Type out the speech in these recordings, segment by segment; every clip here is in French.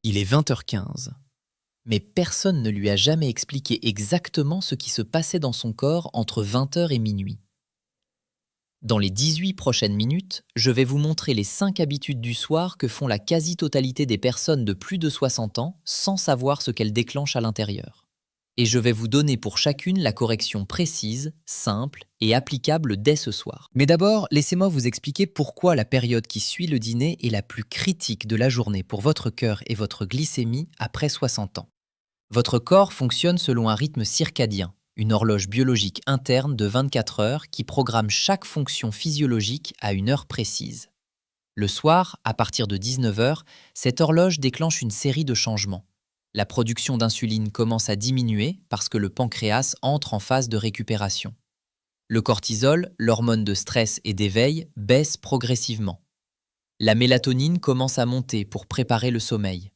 Il est 20h15. Mais personne ne lui a jamais expliqué exactement ce qui se passait dans son corps entre 20h et minuit. Dans les 18 prochaines minutes, je vais vous montrer les 5 habitudes du soir que font la quasi-totalité des personnes de plus de 60 ans sans savoir ce qu'elles déclenchent à l'intérieur. Et je vais vous donner pour chacune la correction précise, simple et applicable dès ce soir. Mais d'abord, laissez-moi vous expliquer pourquoi la période qui suit le dîner est la plus critique de la journée pour votre cœur et votre glycémie après 60 ans. Votre corps fonctionne selon un rythme circadien, une horloge biologique interne de 24 heures qui programme chaque fonction physiologique à une heure précise. Le soir, à partir de 19 heures, cette horloge déclenche une série de changements. La production d'insuline commence à diminuer parce que le pancréas entre en phase de récupération. Le cortisol, l'hormone de stress et d'éveil, baisse progressivement. La mélatonine commence à monter pour préparer le sommeil.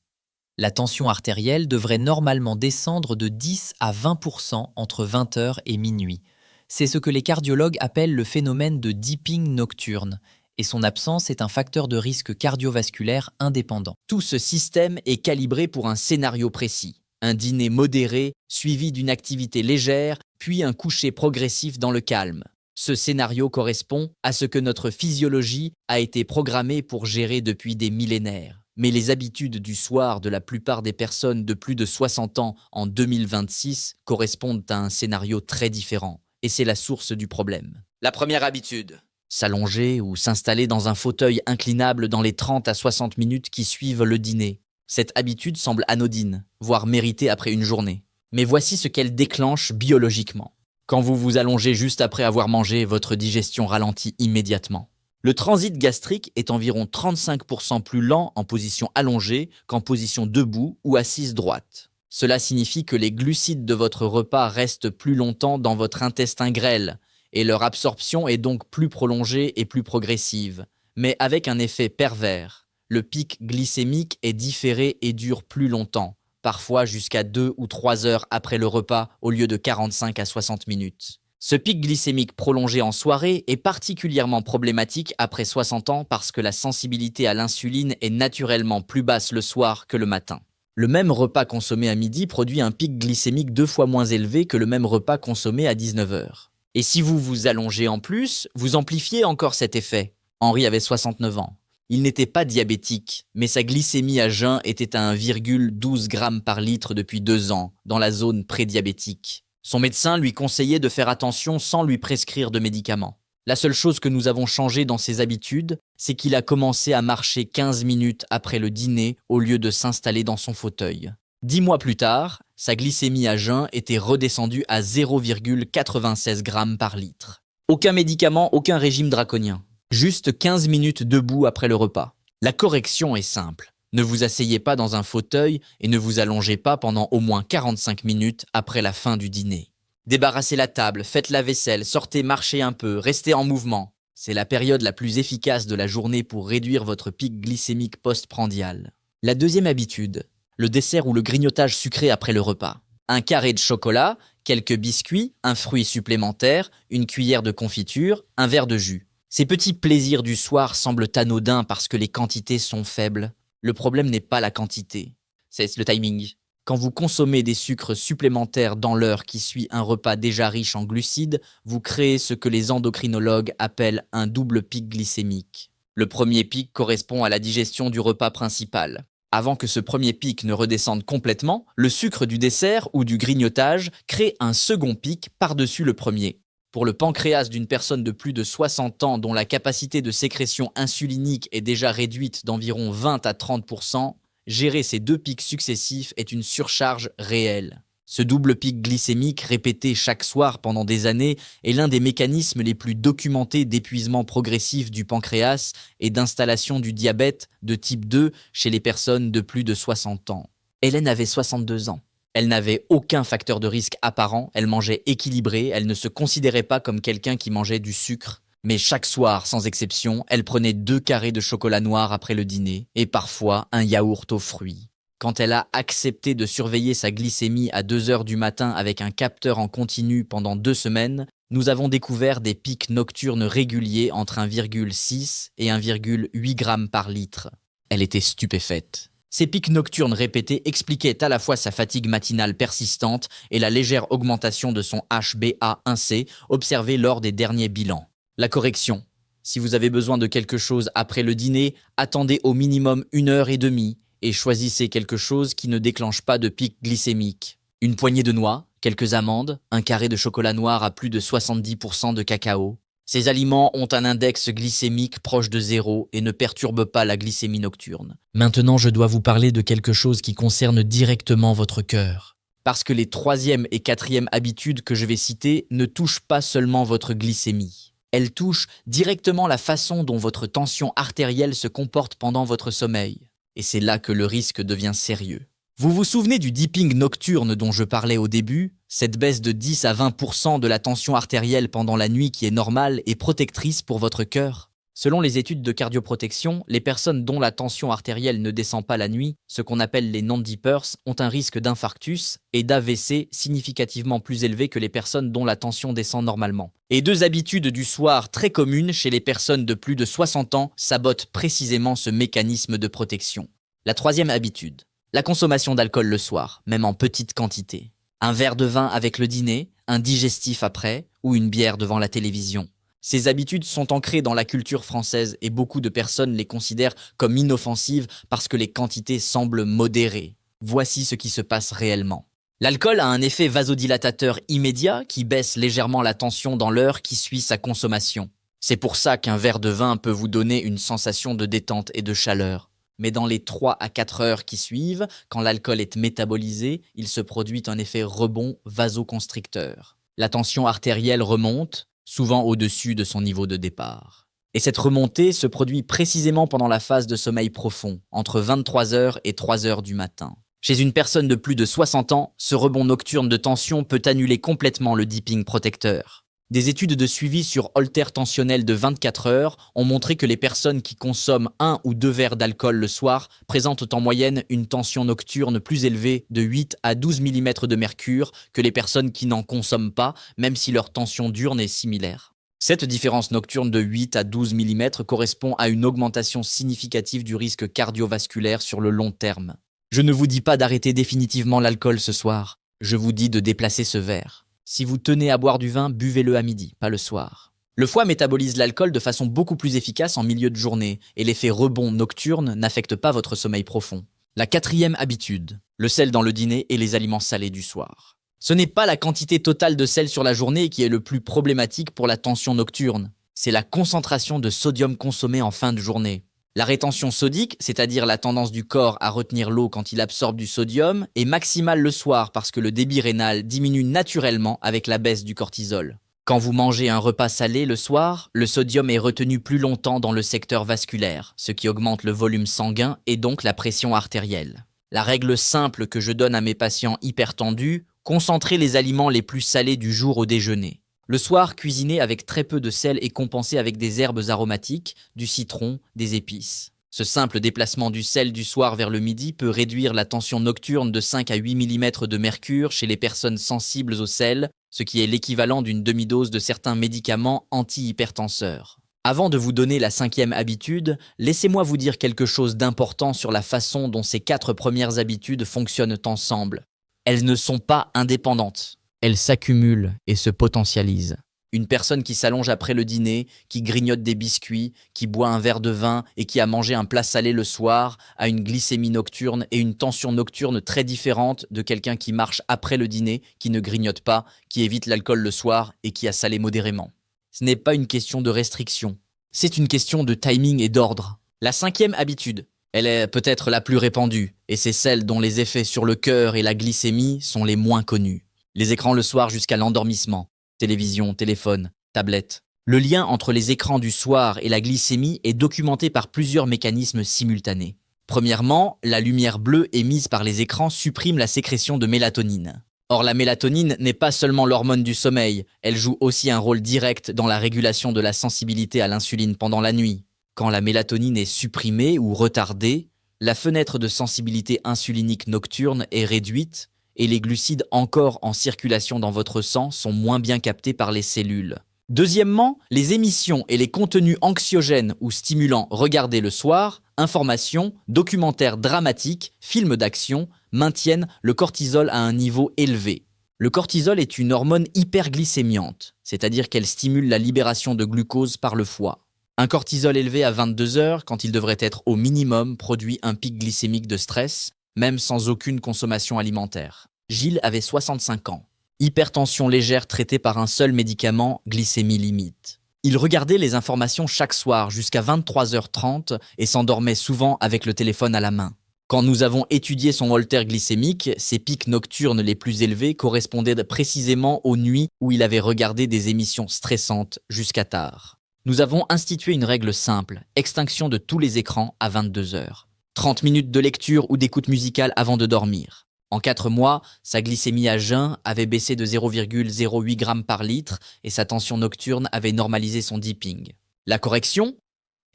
La tension artérielle devrait normalement descendre de 10 à 20% entre 20h et minuit. C'est ce que les cardiologues appellent le phénomène de dipping nocturne, et son absence est un facteur de risque cardiovasculaire indépendant. Tout ce système est calibré pour un scénario précis. Un dîner modéré, suivi d'une activité légère, puis un coucher progressif dans le calme. Ce scénario correspond à ce que notre physiologie a été programmée pour gérer depuis des millénaires. Mais les habitudes du soir de la plupart des personnes de plus de 60 ans en 2026 correspondent à un scénario très différent. Et c'est la source du problème. La première habitude: s'allonger ou s'installer dans un fauteuil inclinable dans les 30 à 60 minutes qui suivent le dîner. Cette habitude semble anodine, voire méritée après une journée. Mais voici ce qu'elle déclenche biologiquement. Quand vous vous allongez juste après avoir mangé, votre digestion ralentit immédiatement. Le transit gastrique est environ 35% plus lent en position allongée qu'en position debout ou assise droite. Cela signifie que les glucides de votre repas restent plus longtemps dans votre intestin grêle, et leur absorption est donc plus prolongée et plus progressive, mais avec un effet pervers. Le pic glycémique est différé et dure plus longtemps, parfois jusqu'à 2 ou 3 heures après le repas au lieu de 45 à 60 minutes. Ce pic glycémique prolongé en soirée est particulièrement problématique après 60 ans parce que la sensibilité à l'insuline est naturellement plus basse le soir que le matin. Le même repas consommé à midi produit un pic glycémique 2 fois moins élevé que le même repas consommé à 19 heures. Et si vous vous allongez en plus, vous amplifiez encore cet effet. Henri avait 69 ans. Il n'était pas diabétique, mais sa glycémie à jeun était à 1,12 g par litre depuis 2 ans, dans la zone prédiabétique. Son médecin lui conseillait de faire attention sans lui prescrire de médicaments. La seule chose que nous avons changé dans ses habitudes, c'est qu'il a commencé à marcher 15 minutes après le dîner au lieu de s'installer dans son fauteuil. 10 mois plus tard, sa glycémie à jeun était redescendue à 0,96 g par litre. Aucun médicament, aucun régime draconien. Juste 15 minutes debout après le repas. La correction est simple. Ne vous asseyez pas dans un fauteuil et ne vous allongez pas pendant au moins 45 minutes après la fin du dîner. Débarrassez la table, faites la vaisselle, sortez marcher un peu, restez en mouvement. C'est la période la plus efficace de la journée pour réduire votre pic glycémique post-prandial. La deuxième habitude, le dessert ou le grignotage sucré après le repas. Un carré de chocolat, quelques biscuits, un fruit supplémentaire, une cuillère de confiture, un verre de jus. Ces petits plaisirs du soir semblent anodins parce que les quantités sont faibles. Le problème n'est pas la quantité, c'est le timing. Quand vous consommez des sucres supplémentaires dans l'heure qui suit un repas déjà riche en glucides, vous créez ce que les endocrinologues appellent un double pic glycémique. Le premier pic correspond à la digestion du repas principal. Avant que ce premier pic ne redescende complètement, le sucre du dessert ou du grignotage crée un second pic par-dessus le premier. Pour le pancréas d'une personne de plus de 60 ans dont la capacité de sécrétion insulinique est déjà réduite d'environ 20 à 30%, gérer ces deux pics successifs est une surcharge réelle. Ce double pic glycémique répété chaque soir pendant des années est l'un des mécanismes les plus documentés d'épuisement progressif du pancréas et d'installation du diabète de type 2 chez les personnes de plus de 60 ans. Hélène avait 62 ans. Elle n'avait aucun facteur de risque apparent, elle mangeait équilibré, elle ne se considérait pas comme quelqu'un qui mangeait du sucre. Mais chaque soir, sans exception, elle prenait 2 carrés de chocolat noir après le dîner et parfois un yaourt aux fruits. Quand elle a accepté de surveiller sa glycémie à 2 heures du matin avec un capteur en continu pendant 2 semaines, nous avons découvert des pics nocturnes réguliers entre 1,6 et 1,8 g par litre. Elle était stupéfaite. Ces pics nocturnes répétés expliquaient à la fois sa fatigue matinale persistante et la légère augmentation de son HbA1c observée lors des derniers bilans. La correction. Si vous avez besoin de quelque chose après le dîner, attendez au minimum 1h30 et choisissez quelque chose qui ne déclenche pas de pic glycémique. Une poignée de noix, quelques amandes, un carré de chocolat noir à plus de 70% de cacao. Ces aliments ont un index glycémique proche de 0 et ne perturbent pas la glycémie nocturne. Maintenant, je dois vous parler de quelque chose qui concerne directement votre cœur. Parce que les 3e et 4e habitudes que je vais citer ne touchent pas seulement votre glycémie. Elles touchent directement la façon dont votre tension artérielle se comporte pendant votre sommeil. Et c'est là que le risque devient sérieux. Vous vous souvenez du dipping nocturne dont je parlais au début? Cette baisse de 10 à 20% de la tension artérielle pendant la nuit qui est normale et protectrice pour votre cœur. Selon les études de cardioprotection, les personnes dont la tension artérielle ne descend pas la nuit, ce qu'on appelle les non-dippers, ont un risque d'infarctus et d'AVC significativement plus élevé que les personnes dont la tension descend normalement. Et 2 habitudes du soir très communes chez les personnes de plus de 60 ans sabotent précisément ce mécanisme de protection. La 3e habitude. La consommation d'alcool le soir, même en petite quantité. Un verre de vin avec le dîner, un digestif après, ou une bière devant la télévision. Ces habitudes sont ancrées dans la culture française et beaucoup de personnes les considèrent comme inoffensives parce que les quantités semblent modérées. Voici ce qui se passe réellement. L'alcool a un effet vasodilatateur immédiat qui baisse légèrement la tension dans l'heure qui suit sa consommation. C'est pour ça qu'un verre de vin peut vous donner une sensation de détente et de chaleur. Mais dans les 3 à 4 heures qui suivent, quand l'alcool est métabolisé, il se produit un effet rebond vasoconstricteur. La tension artérielle remonte, souvent au-dessus de son niveau de départ. Et cette remontée se produit précisément pendant la phase de sommeil profond, entre 23 heures et 3 heures du matin. Chez une personne de plus de 60 ans, ce rebond nocturne de tension peut annuler complètement le dipping protecteur. Des études de suivi sur holter tensionnel de 24 heures ont montré que les personnes qui consomment 1 ou 2 verres d'alcool le soir présentent en moyenne une tension nocturne plus élevée de 8 à 12 mm de mercure que les personnes qui n'en consomment pas, même si leur tension diurne est similaire. Cette différence nocturne de 8 à 12 mm correspond à une augmentation significative du risque cardiovasculaire sur le long terme. Je ne vous dis pas d'arrêter définitivement l'alcool ce soir, je vous dis de déplacer ce verre. Si vous tenez à boire du vin, buvez-le à midi, pas le soir. Le foie métabolise l'alcool de façon beaucoup plus efficace en milieu de journée et l'effet rebond nocturne n'affecte pas votre sommeil profond. La 4e habitude, le sel dans le dîner et les aliments salés du soir. Ce n'est pas la quantité totale de sel sur la journée qui est le plus problématique pour la tension nocturne, c'est la concentration de sodium consommée en fin de journée. La rétention sodique, c'est-à-dire la tendance du corps à retenir l'eau quand il absorbe du sodium, est maximale le soir parce que le débit rénal diminue naturellement avec la baisse du cortisol. Quand vous mangez un repas salé le soir, le sodium est retenu plus longtemps dans le secteur vasculaire, ce qui augmente le volume sanguin et donc la pression artérielle. La règle simple que je donne à mes patients hypertendus, concentrez les aliments les plus salés du jour au déjeuner. Le soir, cuisinez avec très peu de sel et compensez avec des herbes aromatiques, du citron, des épices. Ce simple déplacement du sel du soir vers le midi peut réduire la tension nocturne de 5 à 8 mm de mercure chez les personnes sensibles au sel, ce qui est l'équivalent d'une demi-dose de certains médicaments antihypertenseurs. Avant de vous donner la 5e habitude, laissez-moi vous dire quelque chose d'important sur la façon dont ces 4 premières habitudes fonctionnent ensemble. Elles ne sont pas indépendantes. Elles s'accumulent et se potentialisent. Une personne qui s'allonge après le dîner, qui grignote des biscuits, qui boit un verre de vin et qui a mangé un plat salé le soir a une glycémie nocturne et une tension nocturne très différente de quelqu'un qui marche après le dîner, qui ne grignote pas, qui évite l'alcool le soir et qui a salé modérément. Ce n'est pas une question de restriction, c'est une question de timing et d'ordre. La 5e habitude, elle est peut-être la plus répandue et c'est celle dont les effets sur le cœur et la glycémie sont les moins connus. Les écrans le soir jusqu'à l'endormissement, télévision, téléphone, tablette. Le lien entre les écrans du soir et la glycémie est documenté par plusieurs mécanismes simultanés. Premièrement, la lumière bleue émise par les écrans supprime la sécrétion de mélatonine. Or, la mélatonine n'est pas seulement l'hormone du sommeil, elle joue aussi un rôle direct dans la régulation de la sensibilité à l'insuline pendant la nuit. Quand la mélatonine est supprimée ou retardée, la fenêtre de sensibilité insulinique nocturne est réduite et les glucides encore en circulation dans votre sang sont moins bien captés par les cellules. Deuxièmement, les émissions et les contenus anxiogènes ou stimulants regardés le soir Informations, documentaires dramatiques, films d'action maintiennent le cortisol à un niveau élevé. Le cortisol est une hormone hyperglycémiante, c'est-à-dire qu'elle stimule la libération de glucose par le foie. Un cortisol élevé à 22 heures, quand il devrait être au minimum, produit un pic glycémique de stress, même sans aucune consommation alimentaire. Gilles avait 65 ans. Hypertension légère traitée par un seul médicament, glycémie limite. Il regardait les informations chaque soir jusqu'à 23h30 et s'endormait souvent avec le téléphone à la main. Quand nous avons étudié son holter glycémique, ses pics nocturnes les plus élevés correspondaient précisément aux nuits où il avait regardé des émissions stressantes jusqu'à tard. Nous avons institué une règle simple, extinction de tous les écrans à 22 heures. 30 minutes de lecture ou d'écoute musicale avant de dormir. En 4 mois, sa glycémie à jeun avait baissé de 0,08 g par litre et sa tension nocturne avait normalisé son dipping. La correction ?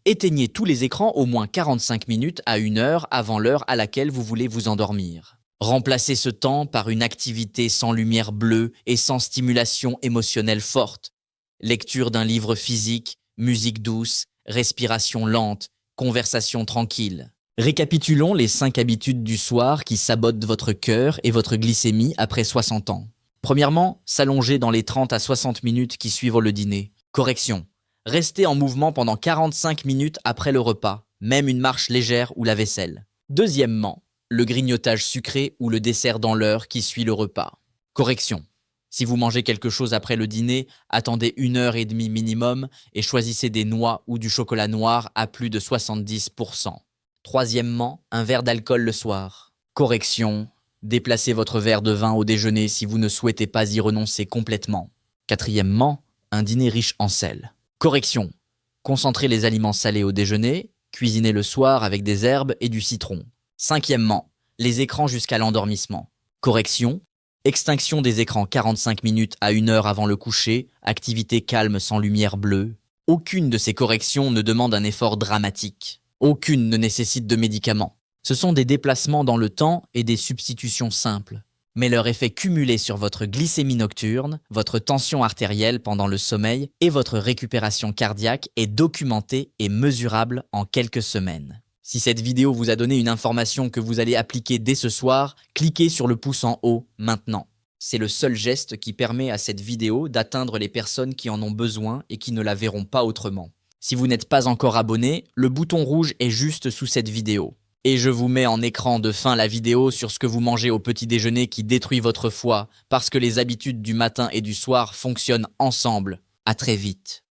Éteignez tous les écrans au moins 45 minutes à 1 heure avant l'heure à laquelle vous voulez vous endormir. Remplacez ce temps par une activité sans lumière bleue et sans stimulation émotionnelle forte. Lecture d'un livre physique, musique douce, respiration lente, conversation tranquille. Récapitulons les 5 habitudes du soir qui sabotent votre cœur et votre glycémie après 60 ans. Premièrement, s'allonger dans les 30 à 60 minutes qui suivent le dîner. Correction. Restez en mouvement pendant 45 minutes après le repas, même une marche légère ou la vaisselle. Deuxièmement, le grignotage sucré ou le dessert dans l'heure qui suit le repas. Correction. Si vous mangez quelque chose après le dîner, attendez 1h30 minimum et choisissez des noix ou du chocolat noir à plus de 70%. Troisièmement, un verre d'alcool le soir. Correction. Déplacez votre verre de vin au déjeuner si vous ne souhaitez pas y renoncer complètement. Quatrièmement, un dîner riche en sel. Correction. Concentrez les aliments salés au déjeuner, cuisinez le soir avec des herbes et du citron. Cinquièmement, les écrans jusqu'à l'endormissement. Correction. Extinction des écrans 45 minutes à 1 heure avant le coucher, activité calme sans lumière bleue. Aucune de ces corrections ne demande un effort dramatique. Aucune ne nécessite de médicaments. Ce sont des déplacements dans le temps et des substitutions simples. Mais leur effet cumulé sur votre glycémie nocturne, votre tension artérielle pendant le sommeil et votre récupération cardiaque est documenté et mesurable en quelques semaines. Si cette vidéo vous a donné une information que vous allez appliquer dès ce soir, cliquez sur le pouce en haut maintenant. C'est le seul geste qui permet à cette vidéo d'atteindre les personnes qui en ont besoin et qui ne la verront pas autrement. Si vous n'êtes pas encore abonné, le bouton rouge est juste sous cette vidéo. Et je vous mets en écran de fin la vidéo sur ce que vous mangez au petit déjeuner qui détruit votre foie, parce que les habitudes du matin et du soir fonctionnent ensemble. À très vite.